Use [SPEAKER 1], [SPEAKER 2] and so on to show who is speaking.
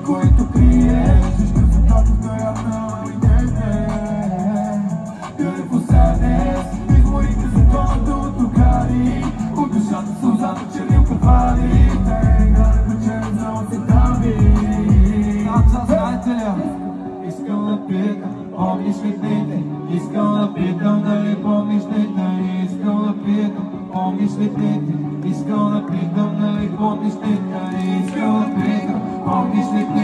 [SPEAKER 1] които криеш. Ще се тока в тоята на интернет. Beautiful sadness, изморите законното тугари. От душата сълзата чернилка вали. Тега не вечерен за оси дави. Знаете ли? Искам да питам, помниш ли дните? Искам да питам дали помниш дните? Искам да питам, помниш ли дните? Искам да питам дали помниш дните? Искам да питам, помниш ли дните?